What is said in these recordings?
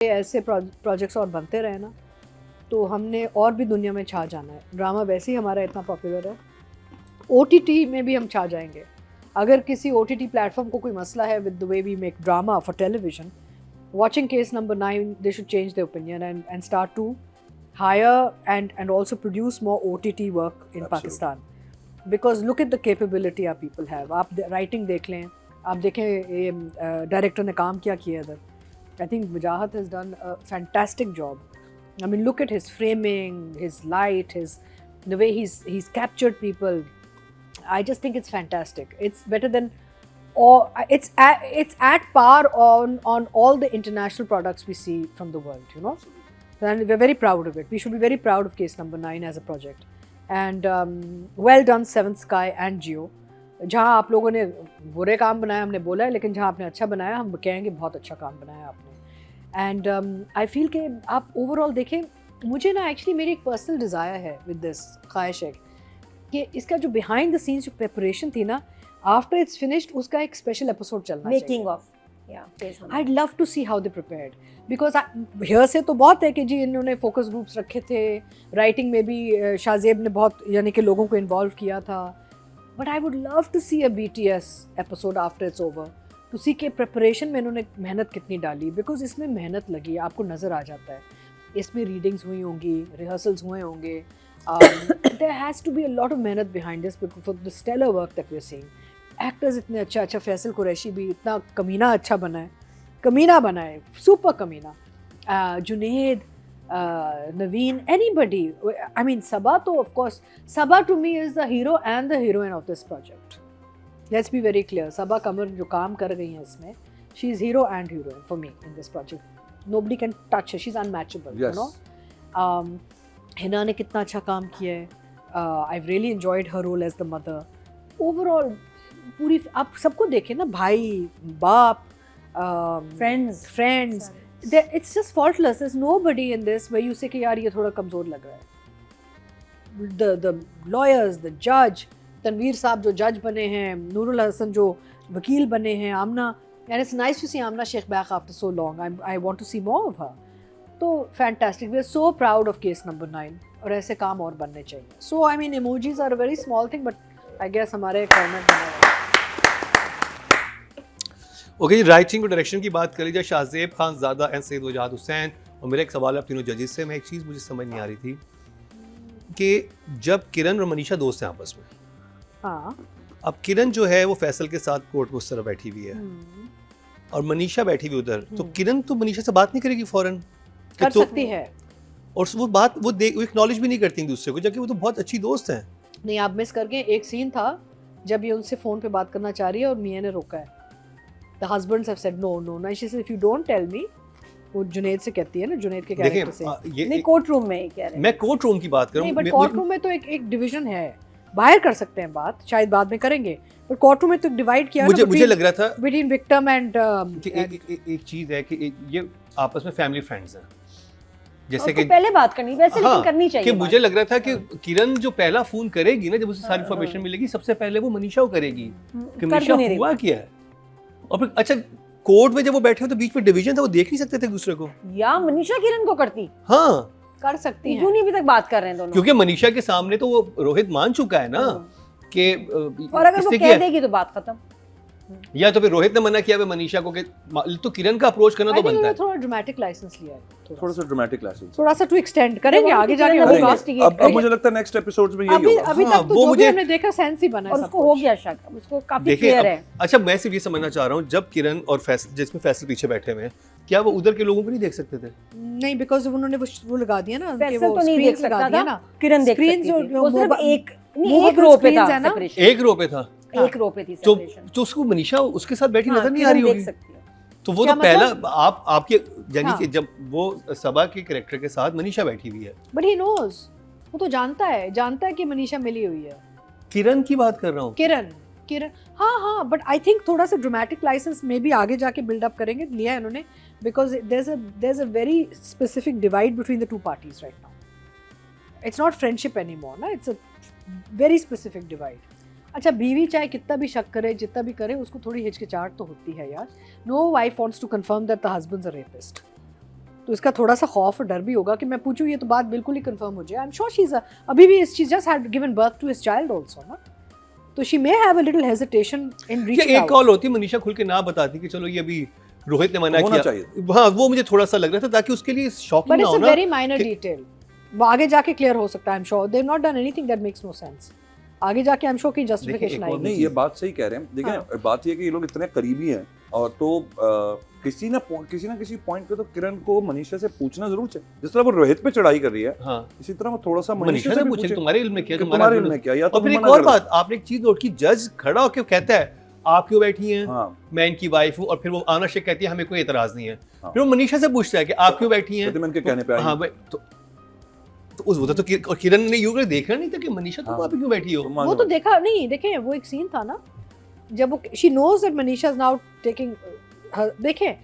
ऐसे प्रोजेक्ट्स और बनते रहे ना तो हमने और भी दुनिया में छा जाना है। ड्रामा वैसे ही हमारा इतना पॉपुलर है, ओटीटी में भी हम छा जाएंगे। अगर किसी ओटीटी प्लेटफॉर्म को कोई मसला है with the way we make drama for television, watching case number 9 they should change their opinion and start to hire and also produce more OTT work in Pakistan, because look at the capability our people have. आप writing देख लें, आप देखें ये director ने काम क्या किया इधर। I think Wajahat has done a fantastic job. I mean, look at his framing, his light, the way he's captured people. I just think it's fantastic. It's better than, or it's at par on all the international products we see from the world, you know. And we're very proud of it. We should be very proud of Case Number 9 as a project. And well done Seventh Sky and Jio. जहाँ आप लोगों ने बुरे काम बनाए हमने बोला है, लेकिन जहाँ आपने अच्छा बनाया हम कहेंगे बहुत अच्छा काम बनाया आपने। एंड आई फील कि आप ओवरऑल देखें, मुझे ना एक्चुअली मेरी एक पर्सनल डिज़ायर है विद दिस, ख्वाहिश है कि इसका जो बिहाइंड द सीन्स जो प्रिपरेशन थी ना, आफ्टर इट्स फिनिश्ड उसका एक स्पेशल एपिसोड चलना चाहिए। Making of, I'd love to see how they prepared, because here से तो बहुत है कि जी इन्होंने फोकस ग्रुप्स रखे थे, राइटिंग में भी शाहजेब ने बहुत यानी कि लोगों को इन्वॉल्व किया था, but I would love to see a BTS episode after it's over, to see के प्रिपरेशन में इन्होंने मेहनत कितनी डाली, बिकॉज इसमें मेहनत लगी है, आपको नज़र आ जाता है। इसमें रीडिंग्स हुई होंगी, रिहर्सल्स हुए होंगे, there has to be a lot of मेहनत behind this for the stellar work that we're seeing. Actors इतने अच्छा, फैसल कुरैशी भी इतना कमीना अच्छा बना है, सुपर कमीना। Juned, Naveen, anybody, I mean Saba तो of course, Saba to me is the hero and the heroine of this project. Let's be very clear, Saba Qamar जो काम कर गई हैं इसमें, she is hero and heroine for me in this project. Nobody can touch, she is unmatchable, you know. Hina ने कितना अच्छा काम किया है, I really enjoyed her role as the mother. Overall पूरी आप सबको देखें ना, भाई, बाप, friends, it's just faultless. There is nobody in this where you say कि यार ये थोड़ा कमज़ोर लग रहा है। द लॉयर्स, द जज, तनवीर साहब जो जज बने हैं, नूरुल हसन जो वकील बने हैं, Aamna, and it's nice to see Aamna Shaikh back after so long. I want to see more of her. तो fantastic, we are so proud of case number 9, और ऐसे काम और बनने चाहिए। So I mean emojis are a very small thing, but I guess हमारे format बना। Okay जी, राइटिंग और डायरेक्शन की बात कर लीजिए। शाहजेब खानज़ादा एंड सैयद वजाहत हुसैन, और मेरा एक सवाल है आप तीनों जजेस से। मैं एक चीज़ मुझे समझ नहीं आ रही थी कि जब किरण और मनीषा दोस्त हैं आपस में, हाँ, अब किरण जो है वो फैसल के साथ कोर्ट में उस तरह बैठी हुई है और मनीषा बैठी हुई उधर, तो किरण तो मनीषा से बात नहीं करेगी फौरन? कर सकती है, और वो बात वो एक्नॉलेज भी नहीं करती दूसरे को, जबकि वो तो बहुत अच्छी दोस्त हैं। नहीं, आप मिस कर गए। एक सीन था जब ये उनसे फ़ोन पे बात करना चाह रही है और मियाँ ने रोका है। The husbands have said no. And she said, if you don't tell me, वो जुनेद से कहती है ना, जुनेद के कैरेक्टर से। नहीं, कोर्ट रूम में कह रहे हैं। मैं कोर्ट रूम की बात कर रहा हूँ। नहीं, बट कोर्ट रूम में तो एक डिवीजन है, बाहर कर सकते हैं बात, शायद बाद में करेंगे, पर कोर्ट रूम में तो डिवाइड किया। मुझे लग रहा था बिटवीन विक्टिम एंड एक चीज है कि ये आपस में फैमिली फ्रेंड्स हैं, जैसे कि पहले बात करनी वैसे, लेकिन करनी चाहिए। कि मुझे लग रहा था कि किरण जो पहला फोन करेगी ना, जब उसे सारी इन्फॉर्मेशन मिलेगी, सबसे पहले वो मनीषा को करेगी कि मनीषा हुआ क्या है। और फिर अच्छा, कोर्ट में जब वो बैठे हो तो बीच में डिवीजन था, वो देख नहीं सकते थे दूसरे को, या मनीषा किरण को करती। हाँ, कर सकती हैं, क्यों नहीं अभी तक बात कर रहे हैं दोनों? क्योंकि मनीषा के सामने तो वो रोहित मान चुका है ना कि और अगर वो कह देगी तो बात खत्म। या तो फिर रोहित ने मना किया है मनीषा को कि तो किरण का अप्रोच करना तो बनता है। थोड़ा ड्रामेटिक लाइसेंस लिया है, थोड़ा सा ड्रामेटिक लाइसेंस, थोड़ा सा टू एक्सटेंड करेंगे, आगे जाके होगा। अब मुझे लगता है नेक्स्ट एपिसोड्स में यही होगा। अभी तक तो जो भी हमने देखा सेंस ही बना है, और उसको हो गया शक, अब उसको काफी क्लियर है। अच्छा, मैं सिर्फ ये समझना चाह रहा हूँ, जब किरण और फैसल, जिसमें फैसल पीछे बैठे हुए हैं, क्या वो उधर के लोगों को नहीं देख सकते थे? नहीं, बिकॉज़ उन्होंने वो लगा दिया ना, फैसल तो नहीं देख सकता था, किरण देख सकती थी। वो सिर्फ एक रो पे था, एक रो पे था, एक रो पे थी सेपरेशन। तो उसको मनीषा उसके साथ बैठी नजर नहीं आ रही होगी। तो वो तो पहला आपके यानी कि जब वो सबा के कैरेक्टर के साथ मनीषा बैठी हुई है, बट ही नोज, वो तो जानता है कि मनीषा मिली हुई है। किरण की बात कर रहा हूँ, किरण, हाँ, बट आई थिंक थोड़ा सा ड्रामेटिक लाइसेंस में भी आगे जाके बिल्डअप करेंगे, लिया है उन्होंने, because there is a very specific divide between the two parties right now. It's not friendship anymore ना, it's a very specific divide. अच्छा, बीवी चाहे कितना भी शक करे, जितना भी करे, उसको थोड़ी हिचकिचाहट तो होती है यार। No wife wants to confirm that the husbands are rapist, तो इसका थोड़ा सा खौफ और डर भी होगा कि मैं पूछूं ये तो बात बिल्कुल ही कंफर्म हो जाए. I am sure she is अभी भी she just had given birth to his child also ना, तो she may have a little hesitation in reaching out. एक कॉल होती मनीषा खुल के ना बताती कि चलो ये अभी रोहित ने मना होना किया. चाहिए. हाँ, वो मुझे थोड़ा सा लग रहा था ताकि उसके लिए शॉकिंग बट ना इट्स हो अ ना. वेरी माइनर डिटेल, वो आगे जाके क्लियर हो सकता है. I am sure they have not done anything that makes no sense. आगे जाके आई एम श्योर की जस्टिफिकेशन एक और आएगी. नहीं, ये बात सही कह रहे हैं. देखिए बात ये है कि ये लोग इतने करीबी हैं, और तो किसी ना किसी पॉइंट पे तो किरण को मनीषा से पूछना जरूर चाहिए. जिस तरह वो रोहित पे चढ़ाई कर रही है, हाँ, इसी तरह वो थोड़ा सा मनीषा से पूछे तुम्हारे इल्म में क्या, तुम्हारे इल्म में क्या, या तो और फिर एक मना और कर दो. बात, आपने एक चीज नोट की, जज खड़ा होकर कहता है आप क्यों बैठी हैं, हाँ, मैं इनकी वाइफ हूँ, और फिर वो आना शेख कहती है हमें कोई एतराज नहीं है. हाँ. फिर वो मनीषा से पूछता है कि आप क्यों बैठी हैं, कहते मैं इनके कहने पे आई हाँ हूँ. भाई, तो उस वो तो और किरण ने यूं देखा नहीं था कि मनीषा तुम हाँ. वहाँ पे क्यों बैठी हो. तुम वो मांगो. तो देखा नहीं, देखें वो एक सीन था ना जब वो she knows that Manisha is now taking, देखें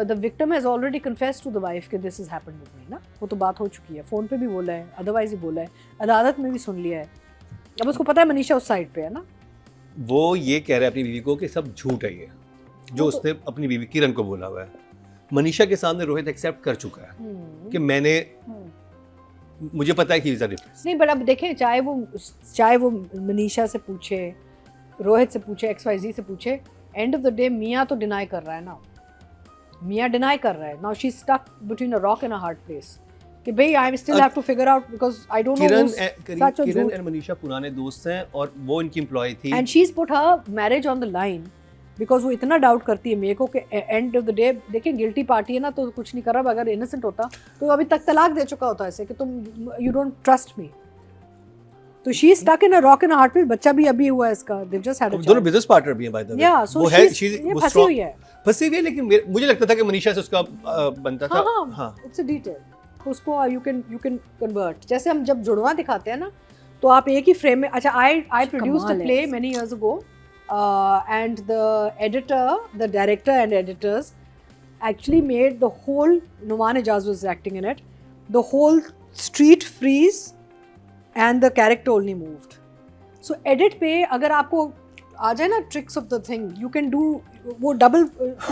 the victim has already confessed to the wife कि this has happened with me ना, वो तो बात हो चुकी है, फोन पे भी बोला है, अदरवाइज ही बोला है, अदालत में भी सुन लिया है. अब उसको पता है मनीषा उस साइड पे है ना. वो ये कह रहा है अपनी बीवी को कि सब झूठ है ये जो उसने अपनी बीवी किरण को बोला हुआ है. मनीषा के सामने रोहित एक्सेप्ट कर चुका है कि मैंने, मुझे पता है कि इज अ रेपिस्ट. नहीं, बट अब देखें चाहे वो मनीषा से पूछे, रोहित से पूछे, XYZ से पूछे, एंड ऑफ द डे मियाँ तो डिनाई कर रहा है ना. मियाँ डिनाई कर रहा है. Now she is stuck between a rock and a hard place कि भाई I still have to figure out because I don't know Kiran and Manisha पुराने दोस्त हैं और वो इनकी एम्प्लॉय थी. And she is put her marriage on the line because वो इतना डाउट करती है मेरे को कि एंड ऑफ द डे देखिए गिल्टी पार्टी है ना, तो कुछ नहीं कर रहा. अगर इनोसेंट होता तो अभी तक तलाक दे चुका होता ऐसे कि तुम यू डोंट ट्रस्ट मी. तो she is stuck in a rock and a hard place. बच्चा भी अभी हुआ है इसका. दे जस्ट हैड अ दोनों बिजनेस पार्टनर भी हैं बाय द वे. या सो वो है ये फंसी हुई है. फंसी हुई है, लेकिन मुझे लगता था कि मनीषा से उसका बनता था. हाँ, इट्स अ डिटेल. उसको यू कैन कन्वर्ट. जैसे हम जब जुड़वा दिखाते हैं ना, तो आप एक ही फ्रेम में. अच्छा, I produced a play many years ago, and the director and editors actually made the whole, Numan Ijaz was acting in it, the whole street freeze and the character only moved. So edit पे अगर आपको आ जाए ना tricks of the thing, you can do वो double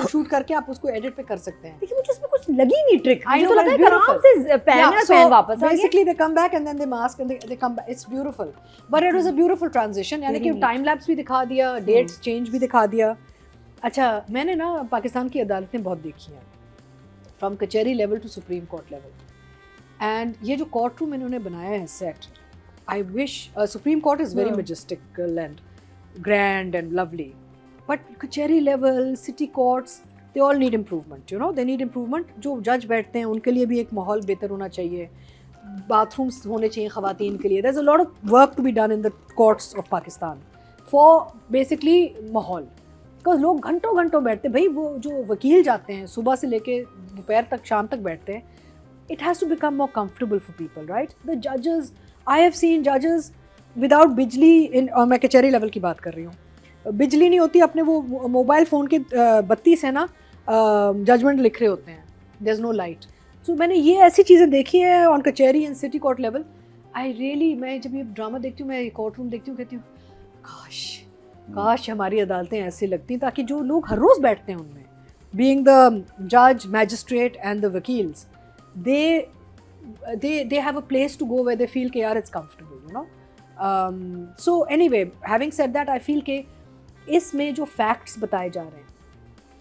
shoot करके आप उसको edit पे कर सकते हैं. लेकिन मुझे उसमें कुछ लगी नहीं ट्रिक. I know, तो but लगा it's आराम से पैन वापस आ गया. Basically they come back and then they mask and they come back. It's beautiful. But it was a beautiful transition. यानी कि टाइम लैप्स भी दिखा दिया, डेट्स चेंज भी दिखा दिया. अच्छा, मैंने ना पाकिस्तान की अदालतें बहुत देखी हैं, फ्रॉम कचहरी level to Supreme Court level. And ये जो कोर्ट रूम इन्होंने बनाया है set, I wish Supreme Court is very majestical and grand and lovely. But कचहरी level, city courts, they all need improvement, you know, they need improvement. जो जज बैठते हैं उनके लिए भी एक माहौल बेहतर होना चाहिए. बाथरूम्स होने चाहिए ख़वातीन के लिए. There's a lot of work to be done in the courts of Pakistan for basically माहौल. Because लोग घंटों घंटों बैठते हैं भाई. वो जो वकील जाते हैं सुबह से लेके दोपहर तक, शाम तक बैठते हैं. It has to become more comfortable for people, right? The judges, I have seen judges without बिजली in, और मैं कचहरी लेवल की बात कर रही हूँ, बिजली नहीं होती, अपने वो मोबाइल फ़ोन के बत्ती से ना जजमेंट लिख रहे होते हैं. There is no light. So मैंने ये ऐसी चीज़ें देखी हैं on kachahri and city court level. I really, मैं जब ये ड्रामा देखती हूँ, मैं कोर्ट रूम देखती हूँ, कहती हूँ काश हमारी अदालतें ऐसी लगती ताकि जो लोग हर रोज़ बैठते हैं उनमें, बीइंग द जज, मैजिस्ट्रेट एंड द वकील्स, they have a place to go where they feel कि यार it's comfortable, you know. So anyway, having said that, I feel कि इसमें जो फैक्ट्स बताए जा रहे हैं,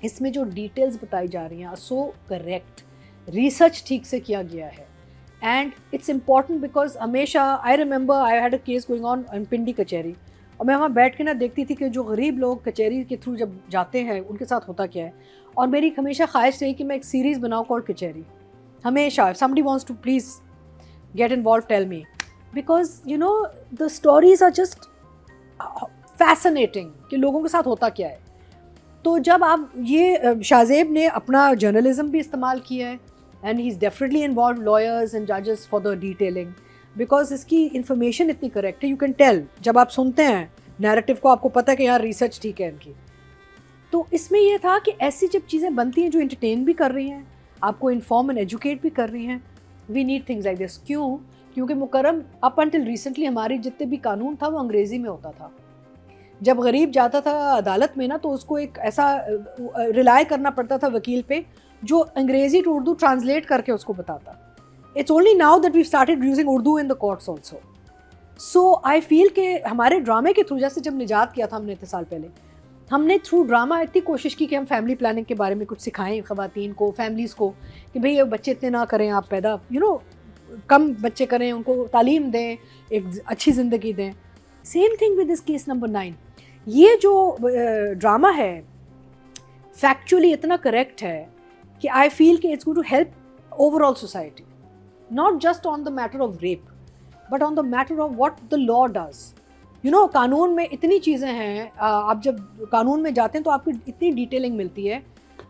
इसमें जो डिटेल्स बताई जा रही हैं, सो करेक्ट, रिसर्च ठीक से किया गया है. एंड इट्स इम्पॉर्टेंट बिकॉज हमेशा I remember I had a case going on in Pindi kachahri, और मैं वहाँ बैठ के ना देखती थी कि जो गरीब लोग कचहरी के थ्रू जब जाते हैं उनके साथ होता क्या है. और मेरी हमेशा ख्वाहिश रही कि मैं एक सीरीज़ बनाऊँ कॉल्ड कचहरी. हमेशा if somebody wants to please get involved, tell me, because you know the stories are just fascinating कि लोगों के साथ होता क्या है. तो जब आप ये शाहजेब ने अपना जर्नलिज्म भी इस्तेमाल किया है, and he is definitely involve lawyers and जजेस फॉर द डिटेलिंग, बिकॉज इसकी इन्फॉर्मेशन इतनी करेक्ट है. यू कैन टेल जब आप सुनते हैं नैरेटिव को, आपको पता है कि यार रिसर्च ठीक है इनकी. तो इसमें यह था कि ऐसी जब चीज़ें बनती हैं जो इंटरटेन भी कर रही हैं, आपको इन्फॉर्म एंड एजुकेट भी कर रही हैं, we need things like this. क्यों? क्योंकि मुकर्रम अप अंटिल रिसेंटली हमारी जितने भी कानून था वो अंग्रेज़ी में होता था. जब गरीब जाता था अदालत में ना, तो उसको एक ऐसा रिलाय करना पड़ता था वकील पे जो अंग्रेजी टू उर्दू ट्रांसलेट करके उसको बताता. It's only now that we started using Urdu in the courts also. So I feel कि हमारे ड्रामे के थ्रू, जैसे जब निजात किया था हमने इतने साल पहले, हमने थ्रू ड्रामा इतनी कोशिश की कि हम फैमिली प्लानिंग के बारे में कुछ सिखाएं ख़वातीन को, फैमिलीज़ को, कि भाई ये बच्चे इतने ना करें आप पैदा, कम बच्चे करें, उनको तालीम दें, एक अच्छी ज़िंदगी दें. Same thing with this case number 9. ये जो ड्रामा है फैक्चुअली इतना करेक्ट है कि आई फील कि it's going to help overall society, not just on the matter of rape but on the matter of what the law does. कानून में इतनी चीज़ें हैं, आप जब कानून में जाते हैं तो आपको इतनी डिटेलिंग मिलती है.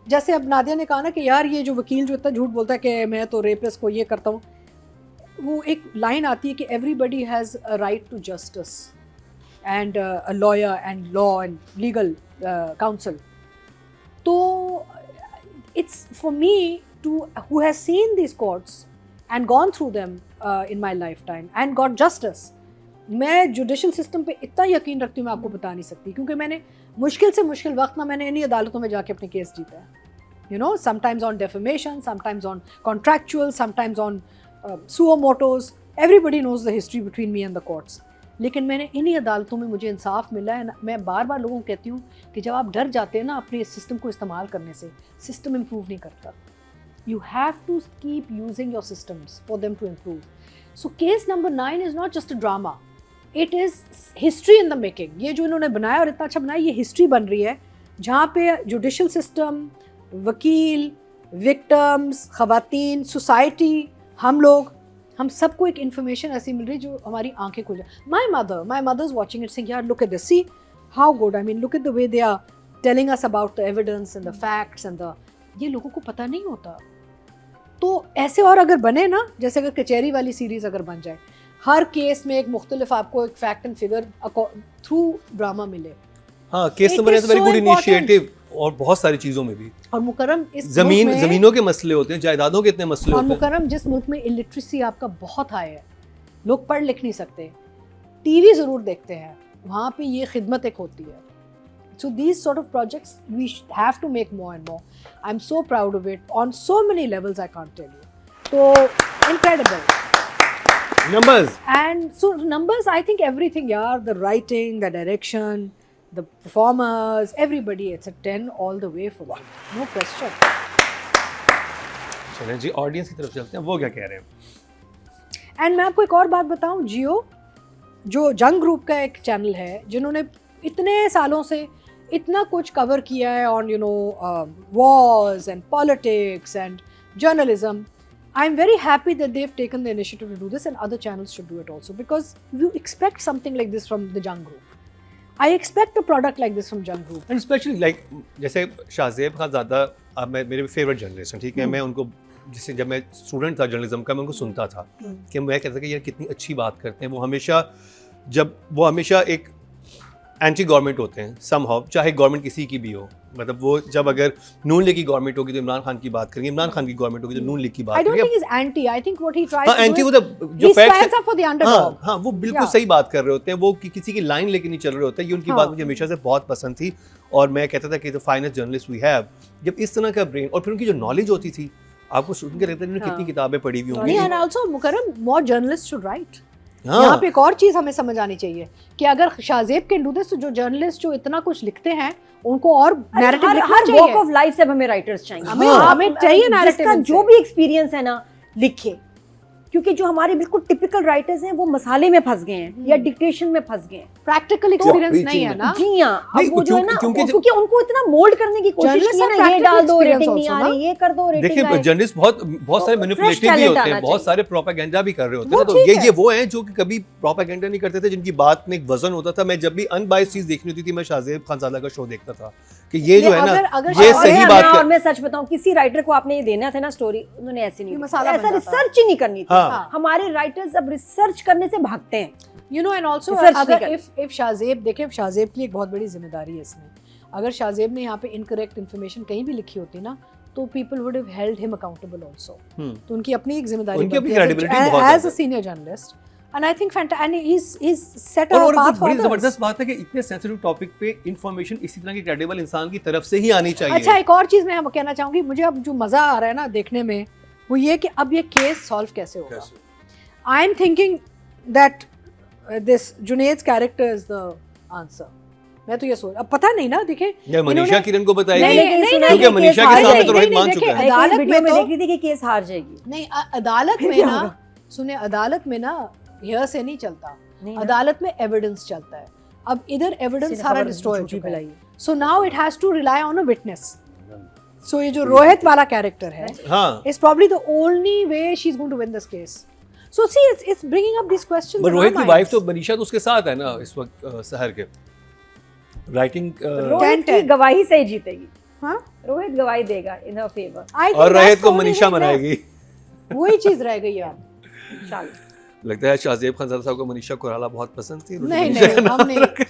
जैसे अब नादिया ने कहा ना कि यार ये जो वकील जो इतना झूठ बोलता है कि मैं तो रेपिस्ट को ये करता हूँ, वो एक लाइन आती है कि everybody has a right to justice and a lawyer and law and legal counsel. तो it's for me to who has seen these courts and gone through them in my lifetime and got justice. मैं judicial system पे इतना यकीन रखती हूँ, मैं आपको बता नहीं सकती, क्योंकि मैंने मुश्किल से मुश्किल वक्त में मैंने इन्हीं अदालतों में जाके अपने केस जीता है. Sometimes on defamation, sometimes on contractual, sometimes on suo motos. Everybody knows the history between me and the courts. लेकिन मैंने इन्हीं अदालतों में मुझे इंसाफ मिला है. मैं बार बार लोगों को कहती हूँ कि जब आप डर जाते हैं ना अपने इस सिस्टम को इस्तेमाल करने से, सिस्टम इम्प्रूव नहीं करता. You have to keep using your systems for them to improve. So case number 9 is not just a drama, it is history in the making. ये जो इन्होंने बनाया और इतना अच्छा बनाया, ये हिस्ट्री बन रही है जहाँ पे जुडिशल सिस्टम, वकील, विक्टिम्स, ख़वातीन, सोसाइटी, हम सबको एक इन्फॉर्मेशन ऐसी मिल रही है जो हमारी आंखें खुल जाए. My mother is watching it saying यार look at this, see how good, I mean look at the way they are telling us about the evidence and the facts and the, ये लोगों को पता नहीं होता. तो ऐसे और अगर बने ना, जैसे अगर कचहरी वाली सीरीज़ अगर बन जाए, हर केस में एक मुख्तलिफ आपको एक fact and figure through drama मिले. हाँ, case number is very good initiative, और बहुत सारी चीज़ों में भी. और मुकरम इस ज़मीनों के मसले होते हैं, जायदादों के इतने मसले होते हैं. और मुकरम जिस मुल्क में इलिटरेसी आपका बहुत हाई है, लोग पढ़ लिख नहीं सकते, टीवी ज़रूर देखते हैं, वहाँ पे ये खिदमत एक होती है. So these sort of projects we have to make more and more. I'm so proud of it on so many levels, I can't tell you. So incredible. Numbers. And so numbers, I think everything, yeah, the writing, the direction, the performers, everybody, it's a 10 all the way for me. No question. चलें जी, audience की तरफ चलते हैं, वो क्या कह रहे हैं. एंड मैं आपको एक और बात बताऊं, जियो जो जंग ग्रुप का एक चैनल है, जिन्होंने इतने सालों से इतना कुछ कवर किया है on wars and politics and journalism. I'm very happy that they've taken the initiative to do this, and other channels should do it also, because you expect something like this from the Jung Group. I expect a product like this from Jung Group. And especially like जैसे शाहज़ेब खानज़ादा, अब मेरे favourite journalist हैं, ठीक है. मैं उनको, जैसे जब मैं स्टूडेंट था जर्नलिज्म का, मैं उनको सुनता था कि मैं कहता था कि यार कितनी अच्छी बात करते हैं. वो हमेशा एक एंटी गवर्नमेंट होते हैं समहाउ, चाहे गवर्नमेंट किसी की भी हो. मतलब वो जब अगर नून लीग की गवर्नमेंट होगी तो इमरान खान की बात करेंगे, इमरान खान की गवर्नमेंट होगी तो नून लीग की बात करेंगे. I don't think he's anti. I think what he tries to do is he stands up for the underdog. हाँ, वो बिल्कुल सही बात कर रहे होते हैं. वो किसी की लाइन लेके नहीं चल रहे होते. ये उनकी बात मुझे हमेशा से बहुत पसंद थी, और मैं कहता था कि the finest journalist we have. जब इस तरह का ब्रेन, और फिर उनकी जो नॉलेज होती थी, आपको सुन के लगता है उन्होंने कितनी किताबें पढ़ी हुई होंगी. And also Mukram, more journalists should write. यहाँ पे एक और चीज़ हमें समझ आनी चाहिए कि अगर शाहज़ेब के डूदे तो जो जर्नलिस्ट जो इतना कुछ लिखते हैं, उनको और नैरेटिव लिखना चाहिए. वॉक ऑफ लाइफ से हमें राइटर्स चाहिए. हमें चाहिए नैरेटिव. जिसका जो भी एक्सपीरियंस है ना, लिखे. क्योंकि जो हमारे बिल्कुल टिपिकल राइटर्स हैं, वो मसाले में फंस गए हैं या डिक्टेशन में फंस गए हैं. प्रैक्टिकल एक्सपीरियंस नहीं है ना. जी हाँ, अब वो जो है ना, क्योंकि उनको इतना मोल्ड करने की कोशिश की है ना, ये डाल दो, रेटिंग नहीं आ रही, ये कर दो, रेटिंग. देखिए जर्नलिस्ट बहुत सारे मैनिपुलेटिव भी होते हैं, बहुत सारे प्रोपेगेंडा भी कर रहे होते हैं. तो ये वो हैं जो कि कभी प्रोपेगेंडा नहीं करते थे, जिनकी बात में एक वजन होता था. मैं जब भी अनबायस्ड चीज देखनी होती थी, मैं शाहज़ेब खानज़ादा का शो देखता था कि ये जो है ना, ये सही बात है. और मैं सच बताऊं, किसी राइटर को आपने ये देना था ना स्टोरी, उन्होंने ऐसे नहीं, ऐसा रिसर्च ही नहीं करनी थी. हमारे राइटर्स अब रिसर्च करने से भागते हैं. एंड ऑल्सो अगर इफ शाहज़ेब, देखिए शाहज़ेब की एक बहुत बड़ी जिम्मेदारी है इसमें. अगर शाहज़ेब ने यहाँ पे इनकरेक्ट इन्फॉर्मेशन कहीं भी लिखी होती ना, तो people would have held him accountable also. तो उनकी अपनी एक जिम्मेदारी है as a senior journalist. and I think and he's set a और path for बड़ी others. जबरदस्त बात है कि इतने सेंसिटिव टॉपिक पे इंफॉर्मेशन इसी तरह की क्रेडिबल इंसान की तरफ से ही आनी चाहिए। अच्छा, एक और चीज मैं कहना चाहूंगी, मुझे अब जो मजा आ रहा है ना देखने में, वो ये कि अब ये केस सॉल्व कैसे होगा। I am thinking that this Juned's character is the answer. मैं तो ये सोच, अब पता नहीं ना, देखे या मनीषा किरण को बताएगी, नहीं, क्योंकि मनीषा के सामने तो रोहित मान देखे, चुका है। अदालत वीडियो में में तो देख रही थी कि केस हार जाएगी। नहीं, अदालत में क्या ना, होगा? सुने, अदालत में ना हेयर से नहीं चलता, नहीं ना। अदालत में एविडेंस चलता है। अब इधर एविडेंस किसी ने सारा खबर डिस्ट्रॉय हो झूठी चुका है, फैलाई है। So now it has to rely on a witness. So ये जो रोहित वाला कैरेक्टर है, हाँ, is probably the only way she's going to win this case. So see, it's bringing up these questions. पर in our रोहित की minds. Wife तो मनीषा तो उसके साथ है ना इस वक्त सहर के राइटिंग रोहित की 10-10 गवाही से ही जीतेगी। हाँ? रोहित गवाही देगा इन हर फेवर। I think और that's रोहित को the only मनीषा way मनाएगी। left. वही चीज रह गई यार। इंशाल्लाह। लगता है शाहजेब खान साहब को मनीषा कोराला बहुत पसंद थी। नहीं मनीषा नहीं, का नाम हम नहीं। रखा।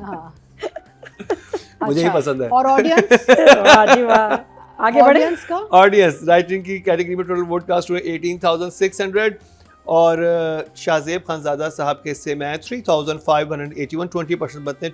हाँ। मुझे ही अच्छा, पसंद है। और ऑडियंस, वाह जी वाह। आगे बढ़े। ऑडियंस का ऑडियंस राइटिंग की कैटेगरी में टोटल वोट कास्ट हुए 18,600 और शाहजेब खानजादा साहब के हिस्से में 3,581, 20% बनते हैं